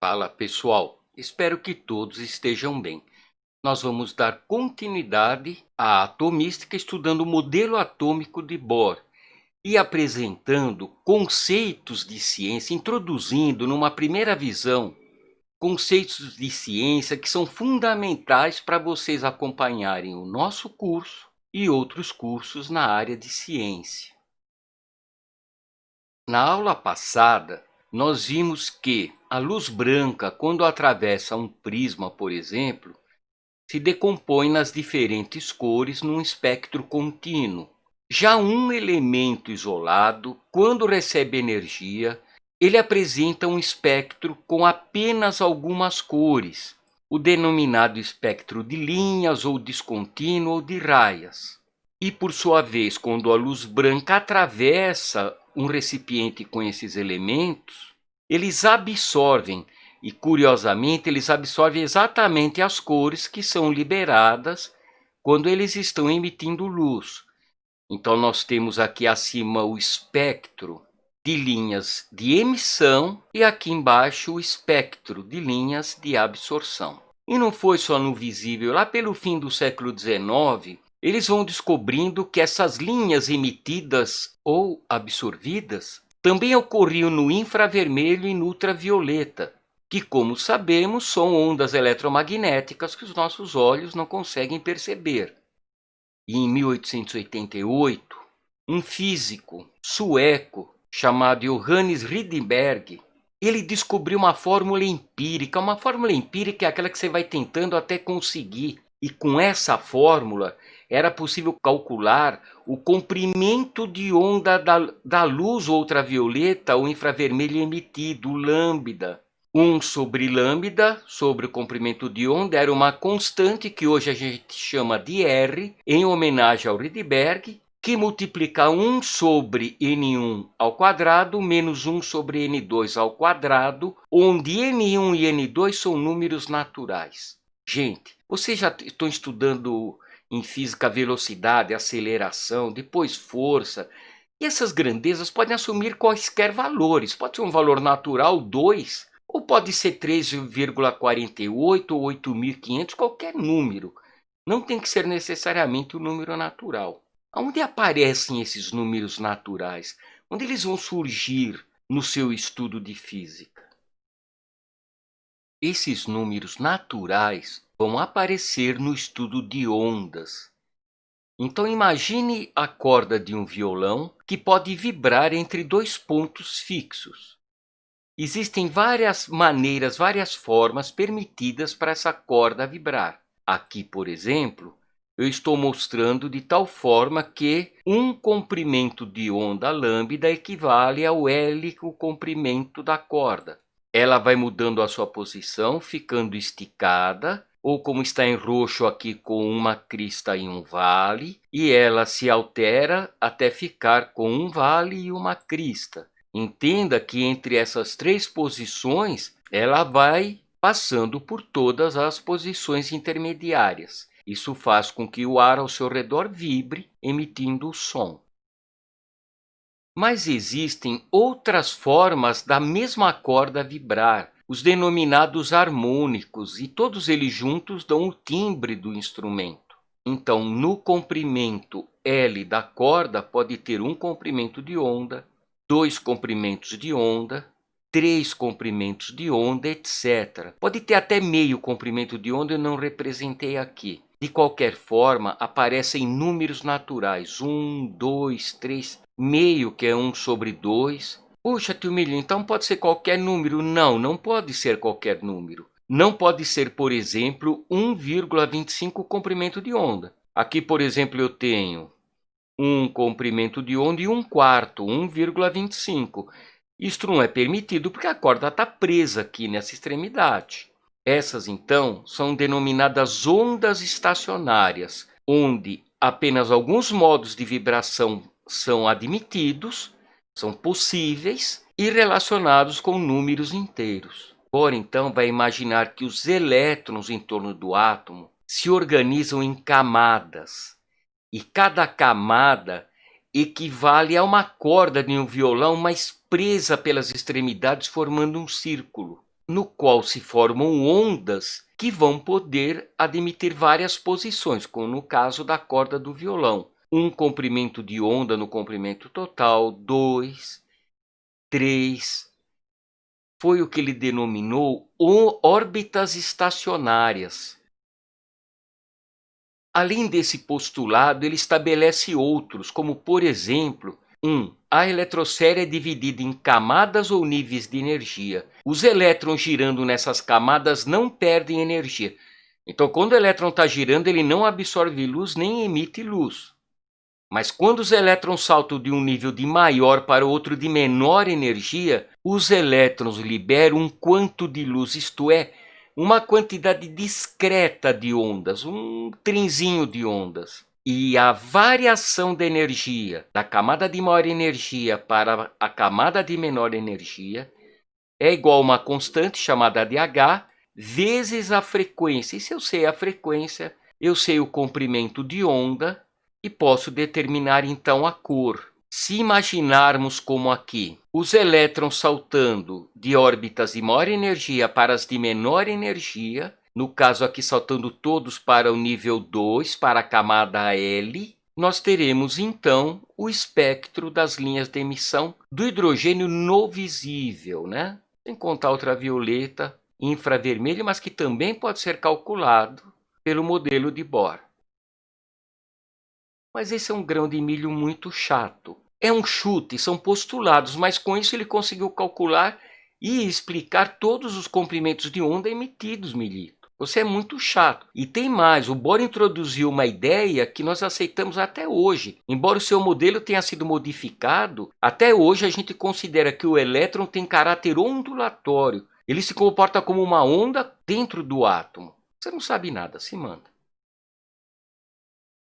Fala pessoal, espero que todos estejam bem. Nós vamos dar continuidade à atomística estudando o modelo atômico de Bohr e apresentando conceitos de ciência, introduzindo numa primeira visão conceitos de ciência que são fundamentais para vocês acompanharem o nosso curso e outros cursos na área de ciência. Na aula passada, nós vimos que a luz branca, quando atravessa um prisma, por exemplo, se decompõe nas diferentes cores num espectro contínuo. Já um elemento isolado, quando recebe energia, ele apresenta um espectro com apenas algumas cores, o denominado espectro de linhas ou descontínuo ou de raias. E por sua vez, quando a luz branca atravessa um recipiente com esses elementos, eles absorvem, e curiosamente eles absorvem exatamente as cores que são liberadas quando eles estão emitindo luz. Então nós temos aqui acima o espectro de linhas de emissão e aqui embaixo o espectro de linhas de absorção. E não foi só no visível, lá pelo fim do século XIX, eles vão descobrindo que essas linhas emitidas ou absorvidas também ocorriam no infravermelho e no ultravioleta, que, como sabemos, são ondas eletromagnéticas que os nossos olhos não conseguem perceber. E em 1888, um físico sueco chamado Johannes Rydberg, ele descobriu uma fórmula empírica. Uma fórmula empírica é aquela que você vai tentando até conseguir. E com essa fórmula era possível calcular o comprimento de onda da luz ultravioleta ou infravermelho emitido, o lambda. 1 sobre lambda, sobre o comprimento de onda, era uma constante que hoje a gente chama de R, em homenagem ao Rydberg, que multiplica 1 sobre N1 ao quadrado menos 1 sobre N2 ao quadrado, onde N1 e N2 são números naturais. Gente, vocês já estão estudando em física velocidade, aceleração, depois força, e essas grandezas podem assumir quaisquer valores. Pode ser um valor natural, 2, ou pode ser 3,48 ou 8.500, qualquer número. Não tem que ser necessariamente o número natural. Onde aparecem esses números naturais? Onde eles vão surgir no seu estudo de física? Esses números naturais vão aparecer no estudo de ondas. Então imagine a corda de um violão que pode vibrar entre dois pontos fixos. Existem várias maneiras, várias formas permitidas para essa corda vibrar. Aqui, por exemplo, eu estou mostrando de tal forma que um comprimento de onda lambda equivale ao L, o comprimento da corda. Ela vai mudando a sua posição, ficando esticada, ou como está em roxo aqui, com uma crista e um vale, e ela se altera até ficar com um vale e uma crista. Entenda que entre essas três posições, ela vai passando por todas as posições intermediárias. Isso faz com que o ar ao seu redor vibre, emitindo o som. Mas existem outras formas da mesma corda vibrar, os denominados harmônicos, e todos eles juntos dão o timbre do instrumento. Então, no comprimento L da corda, pode ter um comprimento de onda, 2 comprimentos de onda, 3 comprimentos de onda, etc. Pode ter até meio comprimento de onda, eu não representei aqui. De qualquer forma, aparecem números naturais, 1, 2, 3, meio, que é 1 sobre 2. Puxa, tio Milho, então pode ser qualquer número? Não, não pode ser qualquer número. Não pode ser, por exemplo, 1,25 comprimento de onda. Aqui, por exemplo, eu tenho um comprimento de onda e 1/4, 1,25. Isto não é permitido porque a corda está presa aqui nessa extremidade. Essas, então, são denominadas ondas estacionárias, onde apenas alguns modos de vibração são admitidos, são possíveis e relacionados com números inteiros. Bohr, então, vai imaginar que os elétrons em torno do átomo se organizam em camadas, e cada camada equivale a uma corda de um violão, mas presa pelas extremidades, formando um círculo. no qual se formam ondas que vão poder admitir várias posições, como no caso da corda do violão. Um comprimento de onda no comprimento total, 2, 3. Foi o que ele denominou órbitas estacionárias. Além desse postulado, ele estabelece outros, como por exemplo, a eletrosfera é dividida em camadas ou níveis de energia. Os elétrons girando nessas camadas não perdem energia. Então, quando o elétron está girando, ele não absorve luz nem emite luz. Mas quando os elétrons saltam de um nível de maior para outro de menor energia, os elétrons liberam um quanto de luz, isto é, uma quantidade discreta de ondas, um trenzinho de ondas. E a variação da energia da camada de maior energia para a camada de menor energia é igual a uma constante chamada de H vezes a frequência. E se eu sei a frequência, eu sei o comprimento de onda e posso determinar então a cor. Se imaginarmos como aqui os elétrons saltando de órbitas de maior energia para as de menor energia, no caso aqui saltando todos para o nível 2, para a camada L, nós teremos então o espectro das linhas de emissão do hidrogênio no visível, né? Sem contar ultravioleta e infravermelho, mas que também pode ser calculado pelo modelo de Bohr. Mas esse é um grão de milho muito chato. É um chute, são postulados, mas com isso ele conseguiu calcular e explicar todos os comprimentos de onda emitidos, Milito. Você é muito chato. E tem mais, o Bohr introduziu uma ideia que nós aceitamos até hoje. Embora o seu modelo tenha sido modificado, até hoje a gente considera que o elétron tem caráter ondulatório. Ele se comporta como uma onda dentro do átomo. Você não sabe nada, se manda.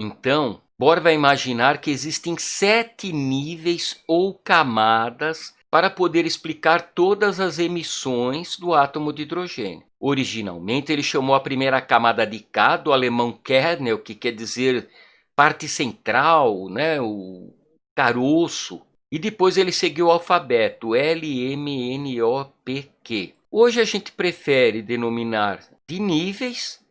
Então, Bohr vai imaginar que existem 7 níveis ou camadas para poder explicar todas as emissões do átomo de hidrogênio. Originalmente, ele chamou a primeira camada de K, do alemão Kernel, que quer dizer parte central, né, o caroço. E depois ele seguiu o alfabeto L, M, N, O, P, Q. Hoje a gente prefere denominar de níveis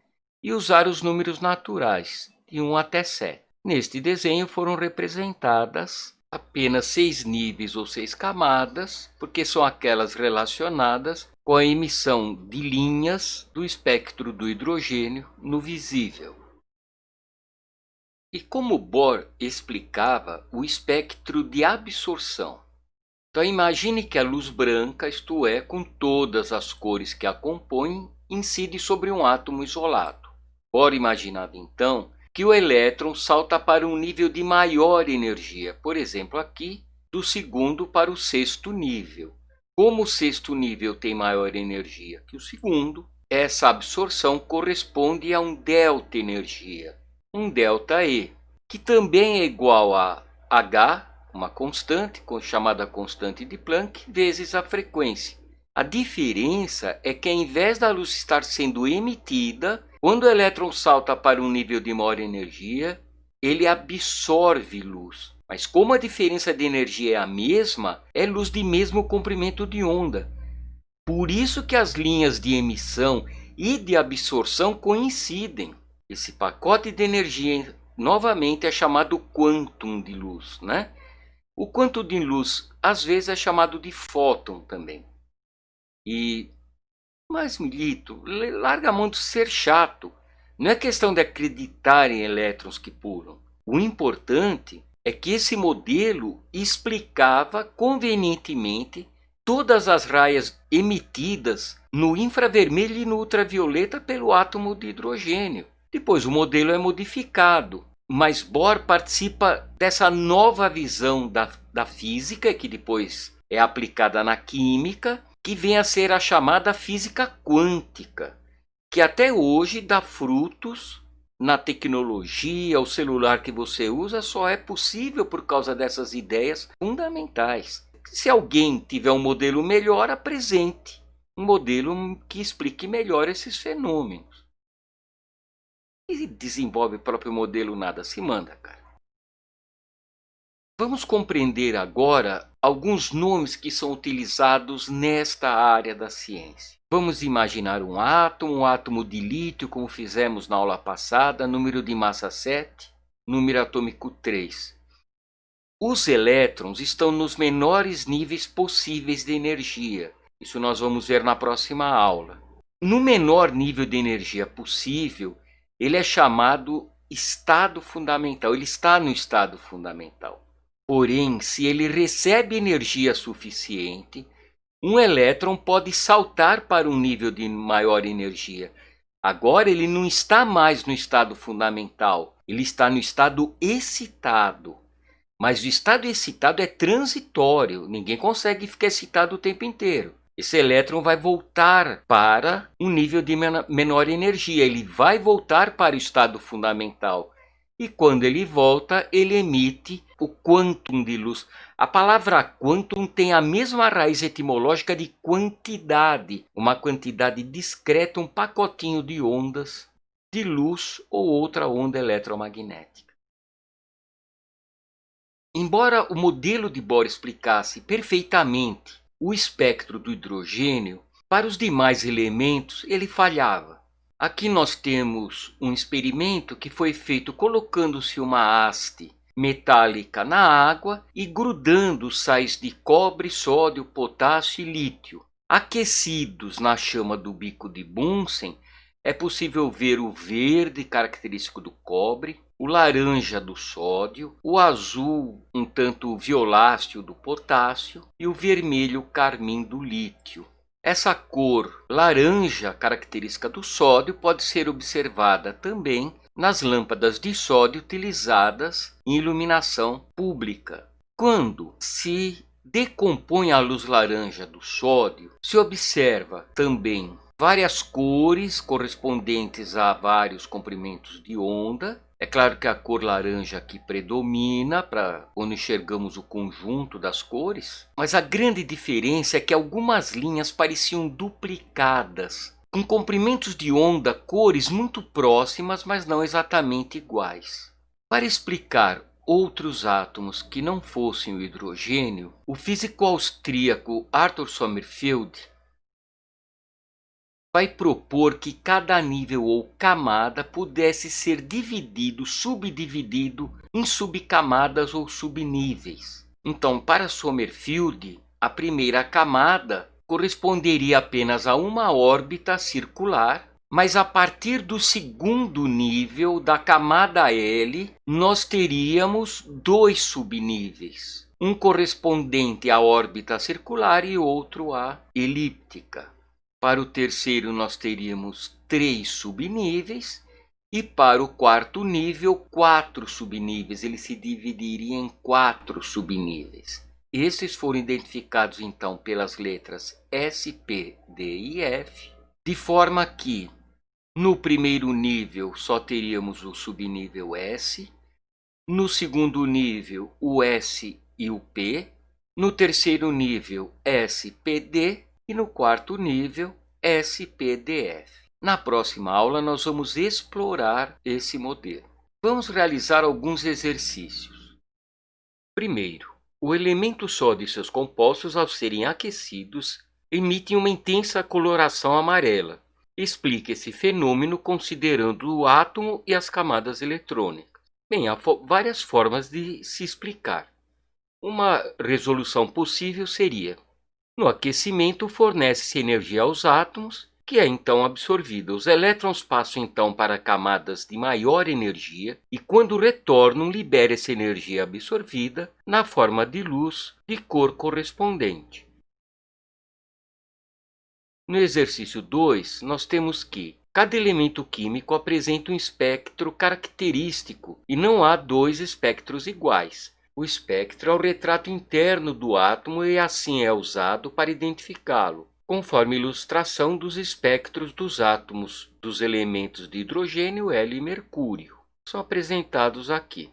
e usar os números naturais, de 1 até 7. Neste desenho foram representadas apenas 6 níveis ou 6 camadas, porque são aquelas relacionadas com a emissão de linhas do espectro do hidrogênio no visível. E como Bohr explicava o espectro de absorção. Então imagine que a luz branca, isto é, com todas as cores que a compõem, incide sobre um átomo isolado. Bohr imaginava então que o elétron salta para um nível de maior energia, por exemplo aqui, do segundo para o sexto nível. Como o sexto nível tem maior energia que o segundo, essa absorção corresponde a um delta energia, um ΔE, que também é igual a H, uma constante, chamada constante de Planck, vezes a frequência. A diferença é que ao invés da luz estar sendo emitida, quando o elétron salta para um nível de maior energia, ele absorve luz. Mas como a diferença de energia é a mesma, é luz de mesmo comprimento de onda. Por isso que as linhas de emissão e de absorção coincidem. Esse pacote de energia, novamente, é chamado quantum de luz, né? O quantum de luz, às vezes, é chamado de fóton também. Mas, Milito, larga a mão de ser chato. Não é questão de acreditar em elétrons que pulam. O importante é que esse modelo explicava convenientemente todas as raias emitidas no infravermelho e no ultravioleta pelo átomo de hidrogênio. Depois o modelo é modificado, mas Bohr participa dessa nova visão da física, que depois é aplicada na química, que vem a ser a chamada física quântica, que até hoje dá frutos na tecnologia. O celular que você usa só é possível por causa dessas ideias fundamentais. Se alguém tiver um modelo melhor, apresente um modelo que explique melhor esses fenômenos. E desenvolve o próprio modelo, nada se manda, cara. Vamos compreender agora alguns nomes que são utilizados nesta área da ciência. Vamos imaginar um átomo de lítio, como fizemos na aula passada, número de massa 7, número atômico 3. Os elétrons estão nos menores níveis possíveis de energia. Isso nós vamos ver na próxima aula. No menor nível de energia possível, ele é chamado estado fundamental. Ele está no estado fundamental. Porém, se ele recebe energia suficiente, um elétron pode saltar para um nível de maior energia. Agora ele não está mais no estado fundamental, ele está no estado excitado. Mas o estado excitado é transitório, ninguém consegue ficar excitado o tempo inteiro. Esse elétron vai voltar para um nível de menor energia, ele vai voltar para o estado fundamental. E quando ele volta, ele emite o quantum de luz. A palavra quantum tem a mesma raiz etimológica de quantidade, uma quantidade discreta, um pacotinho de ondas de luz ou outra onda eletromagnética. Embora o modelo de Bohr explicasse perfeitamente o espectro do hidrogênio, para os demais elementos ele falhava. Aqui nós temos um experimento que foi feito colocando-se uma haste metálica na água e grudando sais de cobre, sódio, potássio e lítio. Aquecidos na chama do bico de Bunsen, é possível ver o verde característico do cobre, o laranja do sódio, o azul um tanto violáceo do potássio e o vermelho carmim do lítio. Essa cor laranja característica do sódio pode ser observada também nas lâmpadas de sódio utilizadas em iluminação pública. Quando se decompõe a luz laranja do sódio, se observa também várias cores correspondentes a vários comprimentos de onda. É claro que a cor laranja aqui predomina para quando enxergamos o conjunto das cores, mas a grande diferença é que algumas linhas pareciam duplicadas, com comprimentos de onda, cores muito próximas, mas não exatamente iguais. Para explicar outros átomos que não fossem o hidrogênio, o físico austríaco Arthur Sommerfeld vai propor que cada nível ou camada pudesse ser subdividido em subcamadas ou subníveis. Então, para Sommerfeld, a primeira camada corresponderia apenas a uma órbita circular, mas a partir do segundo nível da camada L, nós teríamos dois subníveis, um correspondente à órbita circular e outro à elíptica. Para o terceiro, nós teríamos 3 subníveis. E para o quarto nível, 4 subníveis. Ele se dividiria em 4 subníveis. Esses foram identificados, então, pelas letras S, P, D e F. De forma que, no primeiro nível, só teríamos o subnível S. No segundo nível, o S e o P. No terceiro nível, S, P, D. E no quarto nível, SPDF. Na próxima aula nós vamos explorar esse modelo. Vamos realizar alguns exercícios. Primeiro, o elemento sódio e seus compostos, ao serem aquecidos, emitem uma intensa coloração amarela. Explique esse fenômeno considerando o átomo e as camadas eletrônicas. Bem, há várias formas de se explicar. Uma resolução possível seria: no aquecimento, fornece-se energia aos átomos, que é então absorvida. Os elétrons passam então para camadas de maior energia e, quando retornam, libera essa energia absorvida na forma de luz de cor correspondente. No exercício 2, nós temos que cada elemento químico apresenta um espectro característico e não há dois espectros iguais. O espectro é o retrato interno do átomo e assim é usado para identificá-lo, conforme a ilustração dos espectros dos átomos dos elementos de hidrogênio, hélio e mercúrio. São apresentados aqui.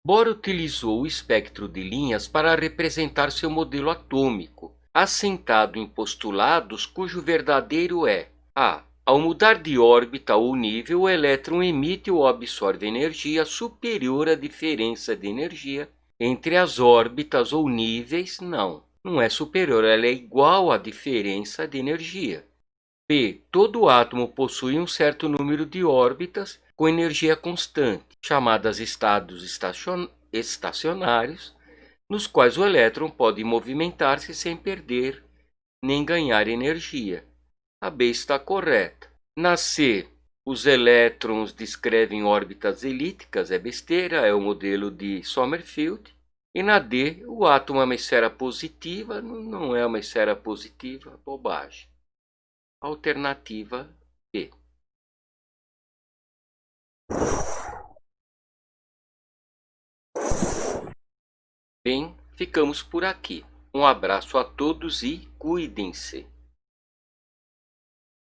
Bohr utilizou o espectro de linhas para representar seu modelo atômico, assentado em postulados cujo verdadeiro é a. Ao mudar de órbita ou nível, o elétron emite ou absorve energia superior à diferença de energia entre as órbitas ou níveis, não. não é superior, ela é igual à diferença de energia. B. Todo átomo possui um certo número de órbitas com energia constante, chamadas estados estacionários, nos quais o elétron pode movimentar-se sem perder nem ganhar energia. A B está correta. Na C, os elétrons descrevem órbitas elípticas, é besteira, é o modelo de Sommerfeld. E na D, o átomo é uma esfera positiva, não é uma esfera positiva, bobagem. Alternativa B. Bem, ficamos por aqui. Um abraço a todos e cuidem-se.